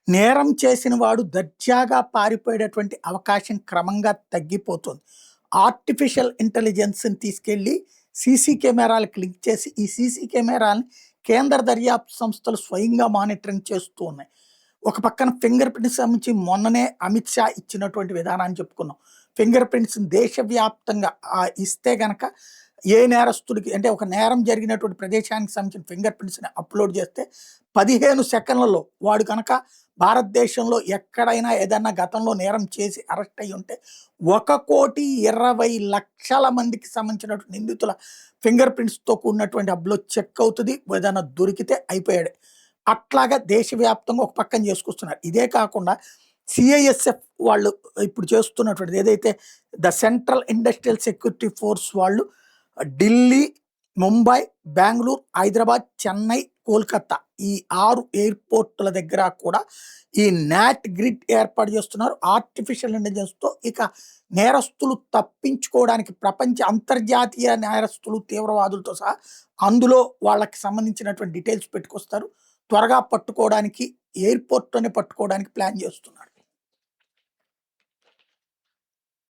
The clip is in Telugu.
నేరం చేసిన వాడు దర్జాగా పారిపోయేటటువంటి అవకాశం క్రమంగా తగ్గిపోతుంది. ఆర్టిఫిషియల్ ఇంటెలిజెన్స్‌ని తీసుకెళ్ళి సీసీ కెమెరాలకి లింక్ చేసి, ఈ సీసీ కెమెరాలని కేంద్ర దర్యాప్తు సంస్థలు స్వయంగా మానిటరింగ్ చేస్తూ ఉన్నాయి. ఒక పక్కన ఫింగర్ ప్రింట్స్ సంబంధించి మొన్ననే అమిత్ షా ఇచ్చినటువంటి విధానాన్ని చెప్పుకున్నాం. ఫింగర్ ప్రింట్స్‌ని దేశవ్యాప్తంగా ఇస్తే గనక ఏ నేరస్తుడికి అంటే ఒక నేరం జరిగినటువంటి ప్రదేశానికి సంబంధించిన ఫింగర్ ప్రింట్స్‌ని అప్‌లోడ్ చేస్తే 15 సెకన్లలో వాడు కనుక భారతదేశంలో ఎక్కడైనా ఏదన్నా గతంలో నేరం చేసి అరెస్ట్ అయ్యి ఉంటే 1,20,00,000 మందికి సంబంధించినటువంటి నిందితుల ఫింగర్ ప్రింట్స్‌తో కూడినటువంటి అబ్‌లో చెక్ అవుతది. ఏదైనా దొరికితే అయిపోయాడే. అట్లాగా దేశవ్యాప్తంగా ఒక పక్కన చేసుకొస్తున్నారు. ఇదే కాకుండా సిఐఎస్ఎఫ్ వాళ్ళు ఇప్పుడు చేస్తున్నటువంటిది ఏదైతే the central industrial security force వాళ్ళు ఢిల్లీ, ముంబై, బెంగుళూరు, హైదరాబాద్, చెన్నై, కోల్కతా ఈ 6 ఎయిర్‌పోర్ట్‌ల దగ్గర కూడా ఈ నాట్ గ్రిడ్ ఏర్పాటు చేస్తున్నారు. ఆర్టిఫిషియల్ ఇంటెలిజెన్స్‌తో ఇక నేరస్తులు తప్పించుకోవడానికి అంతర్జాతీయ నేరస్తులు, తీవ్రవాదులతో సహా అందులో వాళ్ళకి సంబంధించినటువంటి డీటెయిల్స్ పెట్టుకొస్తారు. త్వరగా పట్టుకోవడానికి ఎయిర్‌పోర్ట్‌లోనే పట్టుకోవడానికి ప్లాన్ చేస్తున్నారు.